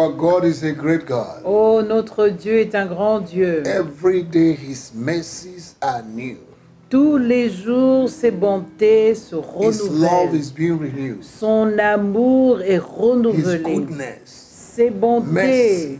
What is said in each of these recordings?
Our God is a great God. Oh, notre Dieu est un grand Dieu. Every day his mercies are new. Tous les jours, ses bontés se His love renouvellent. is being renewed. Son amour est His renouvelé. goodness. Ses bontés,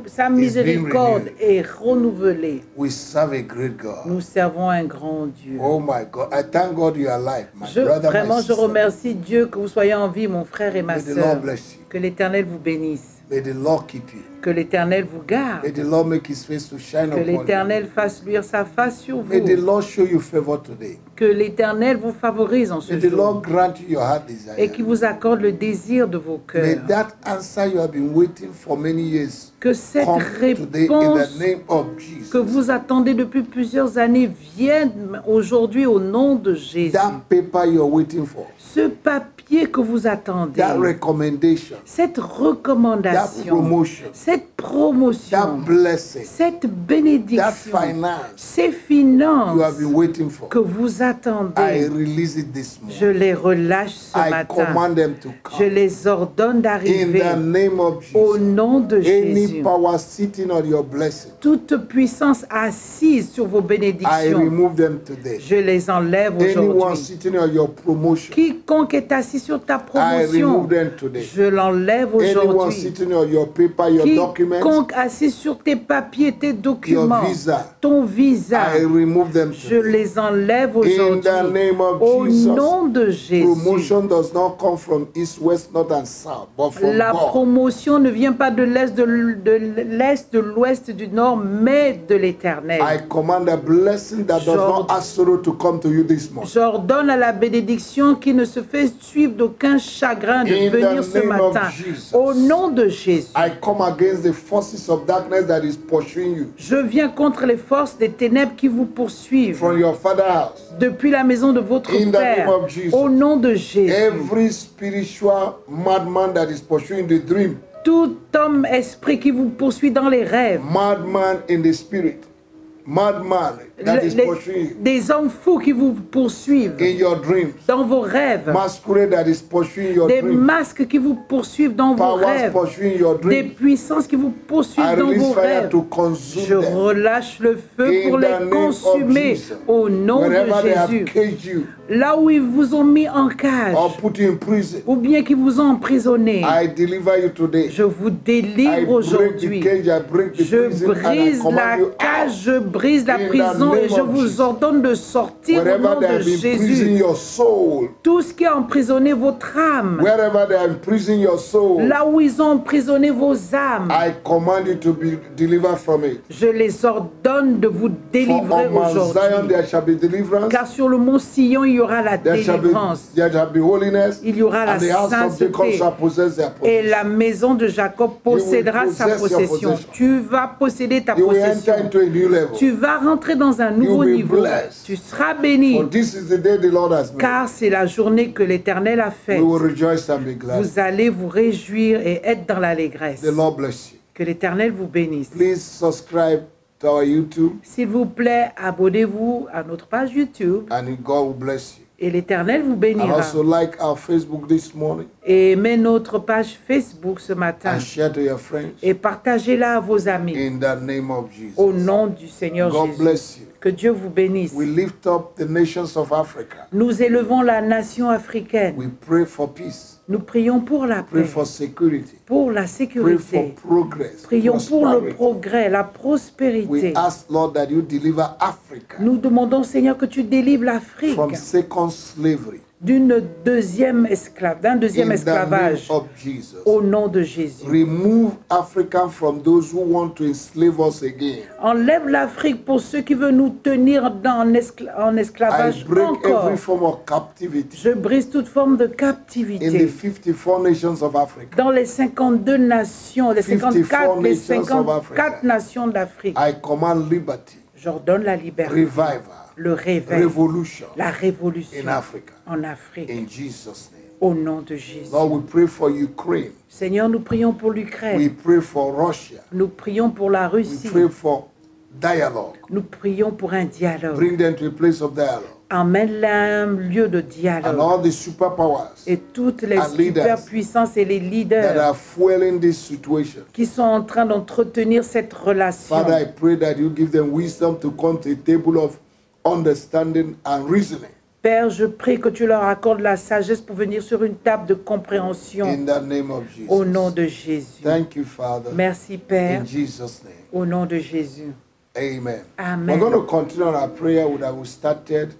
sa miséricorde est renouvelée. We serve a great God. Nous servons un grand Dieu. Oh my God. I thank God you are alive, my brother, Vraiment, my je sister. remercie Dieu que vous soyez en vie, mon frère et ma May the sœur. Lord bless you. Que l'Éternel vous bénisse. May the Lord keep you. Que l'Éternel vous garde. May the Lord make his face to shine Que upon you. l'Éternel fasse luire sa face sur May the vous. Lord show you favor today. Que l'Éternel vous favorise en ce May the jour. Lord grant you your heart Et desire. qu'il vous accorde le désir de vos May cœurs. that answer you have been waiting for many years Que cette come today in réponse the name of que Jesus. vous attendez depuis plusieurs années vienne aujourd'hui au nom de Jésus. That paper you're waiting for, Ce papier que vous attendez, that recommendation, cette that recommandation, promotion, cette that promotion, blessing, cette that bénédiction, finance ces you have finances been waiting for, que vous I attendez, release it this je morning. les relâche ce I matin. command them to Je come. les ordonne In d'arriver the name of au Jesus. nom de Any Jésus. power sitting on your blessing, Toute puissance assise sur vos I bénédictions, remove them today. je les enlève Anyone aujourd'hui. sitting on your promotion, Quiconque est assis sur ta I promotion, remove them today. je l'enlève Anyone aujourd'hui. sitting on your paper, your documents, Quiconque assis sur tes papiers, tes documents, visa, ton visa, I remove them je today. les enlève In the aujourd'hui. name of Au Jesus. nom de Jésus. Promotion does not come from east, west, north, and south, but from La God. promotion ne vient pas de l'est, de l'est, de l'ouest, du nord, mais de l'Éternel. I command a blessing that does not ask sorrow to come to you this morning. J'ordonne à la bénédiction qui ne se fait suivre d'aucun chagrin de In the venir ce name of matin. Jesus. Au nom de Jésus. I come against the forces of darkness that is pursuing you Je viens contre les forces des ténèbres qui vous poursuivent from your father's house. depuis la maison de votre In the Père. name of Jesus. Au nom de Jésus. Every spiritual madman that is pursuing the dream, Tout homme esprit qui vous poursuit dans les rêves. madman in the spirit, madman that is pursuing you Des hommes fous qui vous poursuivent in your dreams, dans vos rêves. masquerade that is pursuing your Des dreams, masques qui vous poursuivent dans vos powers rêves. pursuing your Des dreams. puissances qui vous I poursuivent dans release vos fire rêves. to consume Je them. relâche le feu In pour the les name of consumer Jesus. au nom Wherever de they have Jésus. caged you Là où ils vous ont mis en cage or put you in prison, ou bien qu'ils vous ont emprisonné, I deliver you today. je vous I délivre break the aujourd'hui. cage, I break the Je prison, and I brise command la you out. cage, je brise la In the prison et name je of vous Jesus. ordonne de sortir au Wherever nom they de have imprisoned Jésus. your soul, Tout ce qui a emprisonné votre âme, wherever they have imprisoned your soul, là où ils ont emprisonné vos âmes, I command you to be delivered from it. je les ordonne de vous For délivrer on Mount Zion aujourd'hui. there shall be deliverance, Car sur le mont Sion, il y aura la there shall délivrance. be holiness, Il y aura la and the house of Jacob sainteté. shall possess their Et possession. la maison de Jacob possédera sa possess your possession. possession. Tu vas posséder ta You will possession. enter into a new level. Tu vas rentrer dans un nouveau be niveau. blessed. Tu seras béni. For this is the day the Lord has made. Car c'est la journée que l'Éternel a We faite. will rejoice and be glad. Vous allez vous réjouir et être dans l'allégresse. The Lord bless you. Que l'Éternel vous bénisse. Please subscribe to our YouTube, S'il vous plaît, abonnez-vous à notre page YouTube and God will bless you. et l'Éternel vous And bénira. also like our Facebook this morning Et aimez notre page Facebook ce matin and share to your friends et partagez-la à vos amis. in the name of Jesus. Au nom du Seigneur God Jésus. bless you. Que Dieu vous bénisse. We lift up the nations of Africa. Nous élevons la nation africaine. We pray for peace, Nous prions pour la pray paix, for security, pour la pray for sécurité. progress, Prions pour le prosperity. progrès, la We prospérité. ask, Lord, that you deliver Africa Nous demandons, Seigneur, que tu délivres l'Afrique from second slavery d'un deuxième in the esclavage name of Jesus. au nom de Jésus. Remove Africa from those who want to enslave us again. Enlève l'Afrique pour ceux qui veulent nous tenir en I esclavage break encore. every form of captivity Je brise toute forme de in the captivité 54 nations of Africa. dans les 52 nations, les 54 les nations of Africa. 54 nations d'Afrique. I command liberty, J'ordonne la liberté, revival, le réveil, revolution la révolution in Africa. en Afrique, In Jesus' name. au nom de Jésus. Lord, we pray for Ukraine. Seigneur, nous prions pour We l'Ukraine, pray for Russia. nous prions pour la We Russie, pray for dialogue. nous prions pour un dialogue. Bring them to a place of dialogue. emmène un lieu de and dialogue. all the superpowers Et toutes les and leaders superpuissances et les that leaders are fueling this situation. qui sont en train d'entretenir cette relation. Father, I pray that you give them wisdom to come to a table of understanding and reasoning. Père, je prie que tu leur accordes la sagesse pour venir sur une table de compréhension In the name of Jesus. au nom de Jésus. Thank you, Father. Merci Père, In Jesus' name. au nom de Jésus. Amen. Amen. We're going to continue on our prayer that we started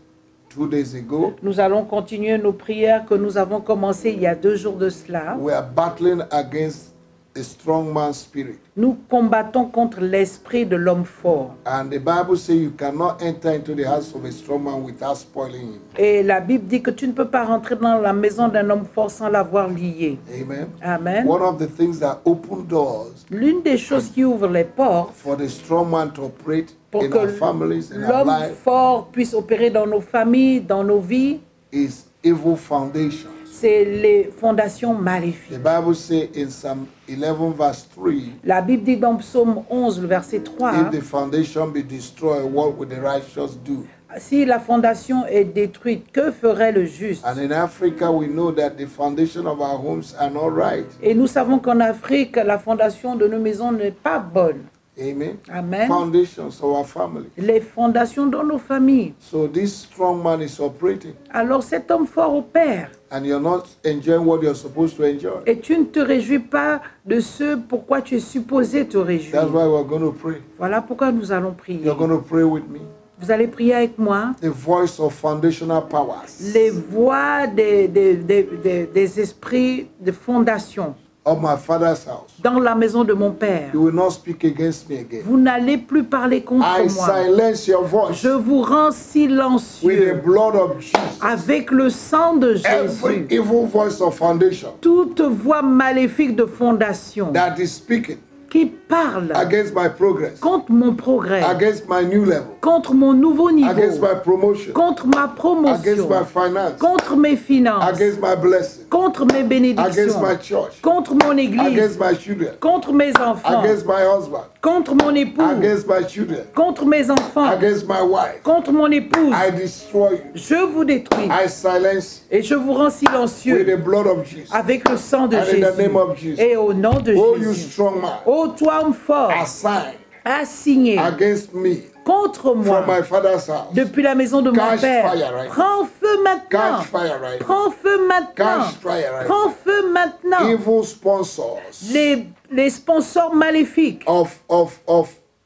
2 days ago. Nous allons continuer nos prières que nous avons commencées il y a 2 jours de cela. We are battling against a strong man spirit. Nous combattons contre l'esprit de l'homme fort. And the Bible says you cannot enter into the house of a strong man without spoiling him. Et la Bible dit que tu ne peux pas rentrer dans la maison d'un homme fort sans l'avoir lié. Amen. Amen. One of the things that open doors L'une des choses qui ouvre les portes for the strong man to operate pour in que our families, in our l'homme life, fort puisse opérer dans nos familles, dans nos vies, is evil foundations. c'est les fondations The maléfiques. Bible says in Psalm 11 verse 3, La Bible dit dans Psaume 11, le verset 3, if the foundation be destroyed, what would the righteous do? si la fondation est détruite, que ferait le juste? And in Africa, we know that the foundation of our homes are not right. Et nous savons qu'en Afrique, la fondation de nos maisons n'est pas bonne. Amen. Amen. Foundations of our family. Les fondations dans nos familles. So this strong man is operating, Alors cet homme fort opère. and you're not enjoying what you're supposed to enjoy. Et tu ne te réjouis pas de ce pourquoi tu es supposé te That's réjouir. why we're going to pray. Voilà pourquoi nous allons prier. You're going to pray with me. Vous allez prier avec moi. The voice of foundational powers Les voix des esprits de fondation of my father's house. dans la maison de mon père. You will not speak against me again. Vous n'allez plus parler contre I moi. silence your voice Je vous rends with the silencieux blood of Jesus. avec le sang de Every Jésus. evil voice of foundation Toute voix maléfique de fondation that is speaking qui parle against my progress, contre mon progrès, against my new level, contre mon nouveau against niveau, my promotion, contre ma against promotion, my finance, contre mes finances, against my blessing, contre mes against bénédictions, my church, contre mon église, against my children, contre mes enfants, against my husband, contre mon époux, against my children, contre mes enfants, against my wife. contre mon épouse. I destroy you. Je vous détruis I silence et je vous rends with silencieux the blood of Jesus. avec le sang de And in the Jésus name of Jesus. et au nom de Oh, you Jésus. strong man, Ô toi, homme fort, assign assigné against me contre moi from my father's house. depuis la maison de mon Catch père. fire right now. Prends feu maintenant. Catch fire right now. Prends feu maintenant. Catch fire right Prends feu maintenant. Evil sponsors Les sponsors maléfiques of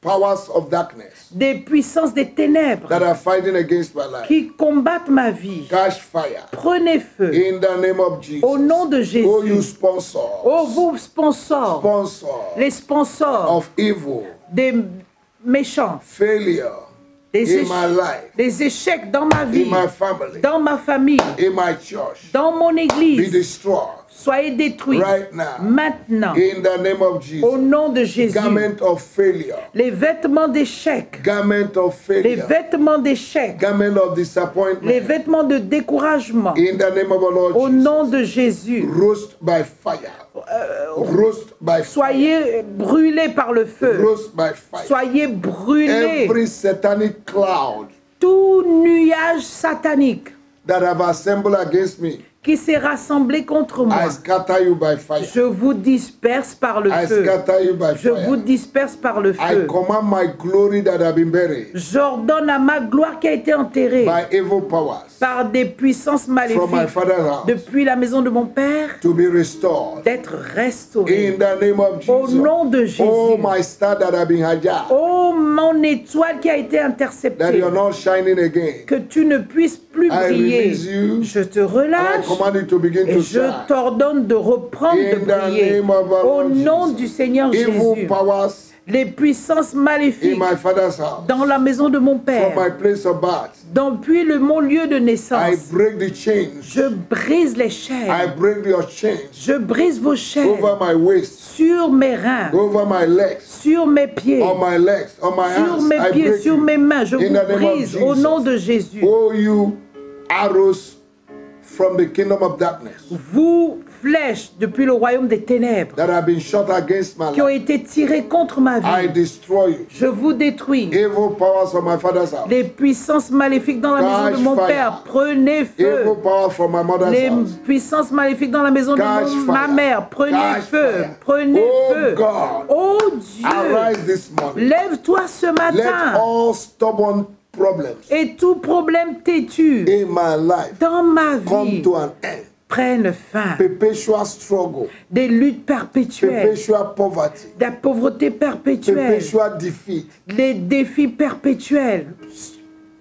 powers of darkness des puissances des ténèbres that are fighting against my life. qui combattent ma vie. Catch fire Prenez feu in the name of Jesus. au nom de Jésus. Oh, you sponsors, Oh, vous sponsors, les sponsors of evil, des méchants, failure des, in my life, des échecs dans ma vie, in my family, dans ma famille, in my church, dans mon be église. destroyed Soyez détruits right now maintenant in the name of au Jesus. nom de Jésus. Garment of failure, Les vêtements d'échec, garment of les failure, vêtements d'échec, garment of les disappointment vêtements de découragement in the name of the Lord au Jesus. nom de Jésus. Roast by fire, roast by fire, Soyez brûlés par le feu. roast by fire. Soyez brûlés. Every satanic cloud Tout nuage satanique that have assembled against me, qui s'est rassemblé contre moi, I scatter you by fire. je vous disperse par le I feu. scatter you by Je vous fire. disperse par le I feu. command my glory that have been buried J'ordonne à ma gloire qui a été enterrée by evil powers par des puissances from my maléfiques father's house depuis la maison de mon père to be restored d'être restaurée. in the name of Au Jesus. nom de Jésus. Oh, my star that have been hijacked, Oh, mon étoile qui a été that interceptée, you're not shining again. que tu ne puisses plus I briller. release you Je te and I relâche command you to begin et to je shine. t'ordonne de reprendre In de the briller. name of our Au Lord nom Jesus. du Seigneur Evil Jésus, powers les puissances in maléfiques my father's house, dans la maison de mon from père, my place of birth, depuis mon lieu de I naissance, break the chains. je brise les I chaînes. break your chains Je brise vos chaînes over my waist, sur mes reins, over my legs, sur mes pieds, on my legs, on my sur hands. mes I pieds, break sur you. mes mains. Je In the name vous of brise au Jesus. nom de Jésus. Oh, you arrows from the kingdom of darkness. Vous, flèches depuis le royaume des ténèbres that have been shot against my qui ont life, été tirées contre ma I vie, destroy you. je vous détruis. Evil powers from my father's house, Les puissances maléfiques dans la maison de mon Catch fire. père, prenez feu. evil power from my mother's Les house, puissances maléfiques dans la maison Catch de ma fire. mère, prenez Catch feu, fire. prenez Oh feu. God. Oh Dieu, arise this morning. lève-toi ce Let matin all stubborn problems et tout problème têtu in my life dans ma come vie to an end. prenne fin. Perpetual struggle, Des luttes perpétuelles, perpetual poverty, de la pauvreté perpétuelle, perpetual defeat, les défis perpétuels.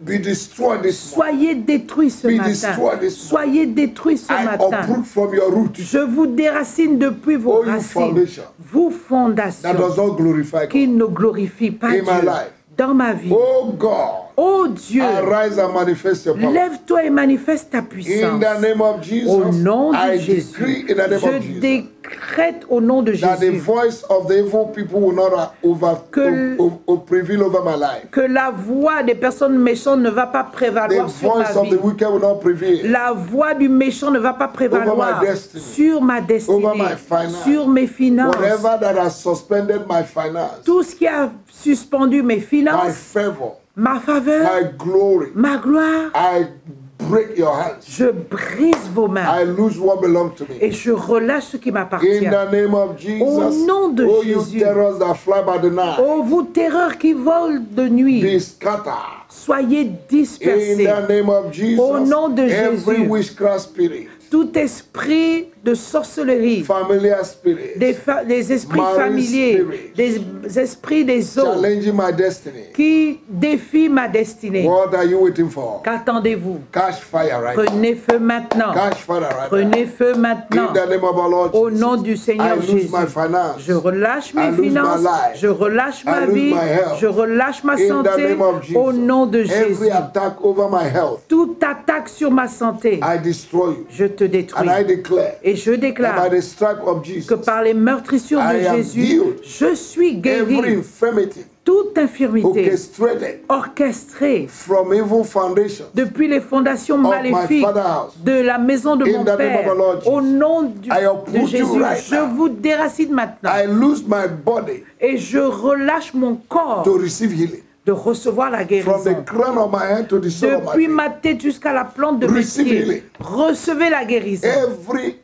be destroyed this morning. Soyez détruits ce Be matin. destroyed this Soyez détruits ce I matin. uproot from your roots Je vous déracine depuis vos Oh, you racines. foundation Vous that fondations does not glorify qui God. ne glorifient pas In my Dieu life. dans ma vie. Oh God, Oh Dieu, arise and manifest your power. lève-toi et manifeste ta In puissance. the name of Jesus, Au nom de I Jésus, decree in the name of je Jesus décrète au nom de that the Jésus voice of the evil people will not prevail over my life. que la voix des personnes méchantes ne va pas The prévaloir sur ma voice of vie. the wicked will not prevail. La voix du méchant ne va pas prévaloir Over my destiny. sur ma destinée, Over my finance. sur mes finances. Whatever that has suspended my finance, Tout ce qui a suspendu mes my finances, favor, ma faveur, my glory, ma gloire, I break your hands. je brise vos mains I lose what belongs to me. et je relâche ce qui m'appartient. In the name of Jesus, nom de oh you Jésus. terrors that fly by the night, Ô vous terreurs qui volent de nuit, be scattered. soyez In dispersés. the name of Jesus, Au nom de every Jésus. witchcraft spirit, Tout esprit de sorcellerie, familiar spirit, des esprits Marine familiers, spirit. des esprits des eaux challenging my destiny. qui défient ma destinée. What are you waiting for? Qu'attendez-vous? Catch fire right now. Prenez feu maintenant. Catch fire right now. Prenez feu maintenant. In the name of our Lord Au Jesus, nom du Seigneur I lose Jésus. my finance. Je relâche I mes lose my finances, life. je relâche ma I lose vie, my health. je relâche ma In the santé. name of Jesus, Au nom de every Jésus. attack over my health, Toute attaque sur ma santé, I destroy you. je te détruis. And I declare Et je that by déclare the stripe of Jesus, que par les meurtrissures de I am Jésus, healed. je suis every guéri. infirmity Toute infirmité orchestrated orchestrée from evil foundations depuis les fondations my maléfiques father's house, de la maison de In mon the name Père, of our Lord au Jesus, nom I uproot de you Jésus, right je now. vous déracine maintenant I lose my body et je relâche mon corps to receive healing. de recevoir la From guérison. the crown of my head to the sole of my Depuis feet. ma tête jusqu'à la plante de mes Receive pieds, healing. recevez la guérison. Every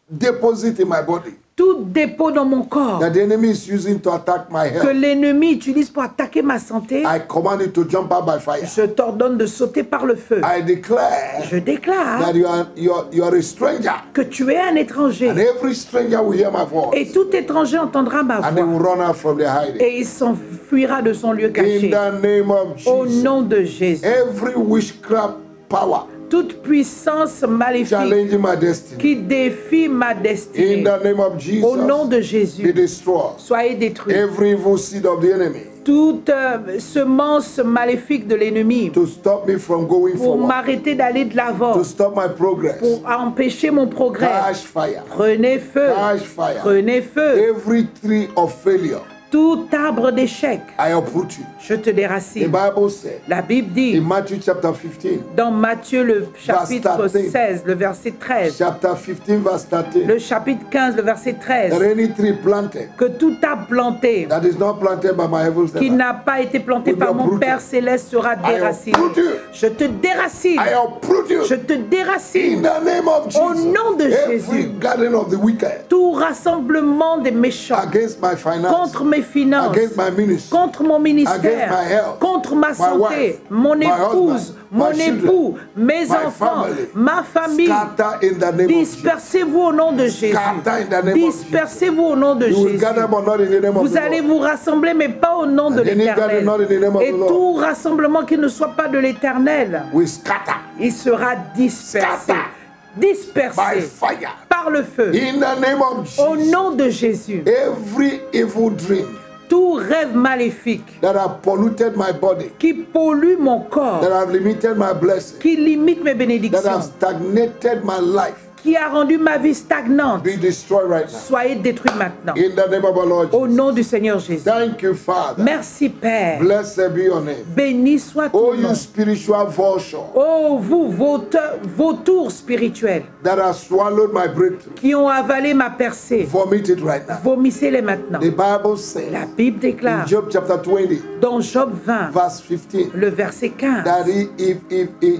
deposit in my body Tout dépôt dans mon corps that the enemy is using to attack my que health, l'ennemi utilise pour attaquer ma santé, I command it to jump out by fire. je t'ordonne de sauter par le feu. I declare Je déclare that you are a stranger, que tu es un étranger and every stranger will hear my voice, et tout étranger entendra ma and they will voix run out from their hiding. et il s'enfuira de son lieu In caché. the name of Au Jesus, nom de Jésus, every witchcraft power toute puissance maléfique challenging my destiny, qui défie ma in destinée, the name of au nom de Jesus, be Jésus, destroyed. soyez détruits. Every evil seed of the enemy Toute semence maléfique de l'ennemi to stop me from going pour forward, m'arrêter d'aller de l'avant, to stop my progress, pour empêcher mon progrès. catch fire, Prenez feu, catch fire. prenez feu. Every tree of failure, Tout arbre d'échec, I uproot you. je te The déracine. Bible said La Bible in dit Matthew chapter 15, dans Matthieu le chapitre 13. 16, le verset 13, chapter 15 verse 13, le chapitre 15, le verset 13, that any tree planted que tout arbre planté that is not planted by my heavenly qui Father, n'a pas été planté will be par mon uprooted. Père céleste sera déraciné. uproot you. Je te déracine. I uproot you. Je te In déracine. the name of Jesus, Au nom de every Jésus. garden of the wicked Tout rassemblement des méchants against my finance, contre mes finances, against my ministry, contre mon ministère, against my health, contre ma santé, wife, mon my épouse, husband, mon my époux, mes my enfants, family. ma famille. scatter in the name of Jesus. Dispersez-vous au nom de Jésus. Scatter in the name of Dispersez-vous au nom de You will Jésus. gather, but not in the name of Vous the allez Lord. vous rassembler, mais pas au nom de And any gathering l'Éternel. not in the name of Et the Lord tout rassemblement qui ne soit pas de l'Éternel, We scatter il sera dispersé. Scatter. by Dispersé fire. par le feu. In the name of Au Jesus, nom de Jésus. every evil dream Tout rêve maléfique that have polluted my body, qui pollue mon corps, that have limited my blessing, qui limite mes that have bénédictions, stagnated my life, qui a rendu ma vie stagnante, be destroyed right now. soyez détruit maintenant. In the name of our Lord Au Jesus. nom du Seigneur Jésus. Thank you, Father. Merci Père. Blessed be your name. Béni soit Oh, ton nom. you spiritual vulture Oh, vous, vautours spirituels, that have swallowed my breakthrough, qui ont avalé ma percée, vomit it right now. vomissez-les maintenant. The Bible says La Bible in déclare Job chapter 20, dans Job 20, verse 15, le verset 15, that if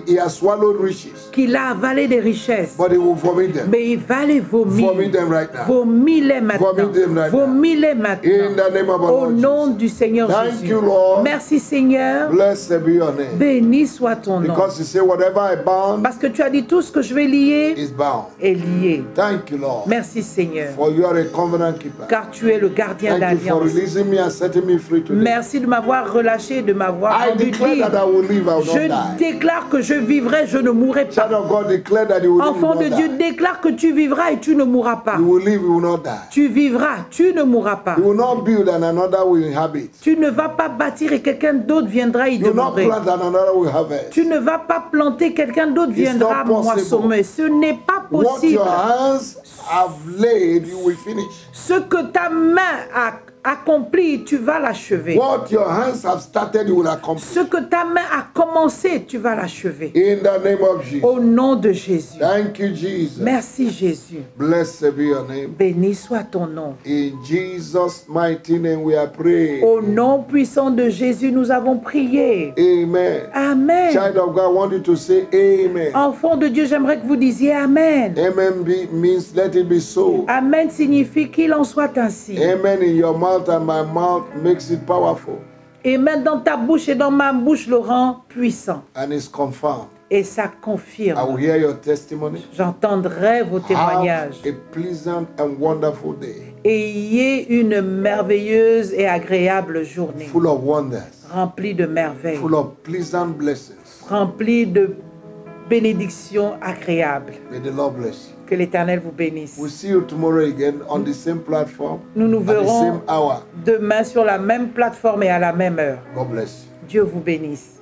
he has swallowed riches, qu'il a avalé des richesses, but he will vomit them. mais il va les vomir. Vomit them right now. Vomis-les maintenant. Vomit them right now. Vomis-les In maintenant. the name of our Au Lord nom Jesus. du Seigneur Thank Jésus. you, Lord. Merci Seigneur. Blessed be your name. Béni soit ton nom. Because you say whatever I bound Parce que tu as dit tout ce que je vais lier is bound. est lié. Thank you, Lord. Merci Seigneur. For you are a covenant keeper. Car tu es le gardien Thank you for d'alliance. releasing me and setting me free today. Merci de m'avoir relâché, de m'avoir I rendu declare libre. that I will live, I will Je not die. déclare que je vivrai, je ne mourrai pas. Child of God, declare that you will live, Enfant you de will Dieu, not die. déclare que tu vivras et tu ne mourras pas. You will live, you will not die. Tu vivras, tu ne mourras pas. You will not build and another will inhabit. Tu ne vas pas bâtir et quelqu'un d'autre viendra y You will not demeurer. plant and another will harvest. Tu ne vas pas planter, quelqu'un d'autre It's viendra not possible. moissonner. Ce n'est pas What possible. your hands have laid, you will finish. Ce que ta main a accompli, tu vas l'achever. What your hands have started, you will accomplish. Ce que ta main a commencé, tu vas l'achever. In the name of Jesus. Au nom de Jésus. Thank you, Jesus. Merci Jésus. Blessed be your name. Béni soit ton nom. In Jesus' mighty name we are praying. Au nom puissant de Jésus, nous avons prié. Amen. Amen. Child of God, I want you to say amen. Enfant de Dieu, j'aimerais que vous disiez Amen. Amen means let it be so. Amen signifie qu'il en soit ainsi. Amen in your mouth and my mouth makes it powerful. Amen dans ta bouche et dans ma bouche le rend puissant. And it's confirmed. Et ça I will confirme. hear your testimony. J'entendrai vos témoignages. Have a pleasant and wonderful day. Ayez une merveilleuse et agréable journée. Full of wonders. Remplie de merveilles. Full of pleasant blessings. Remplie de bénédictions agréables. May the Lord bless you. Que l'Éternel vous bénisse. We'll see you tomorrow again on the same platform. Nous nous at the verrons same hour. demain sur la même plateforme et à la même heure. God bless you. Dieu vous bénisse.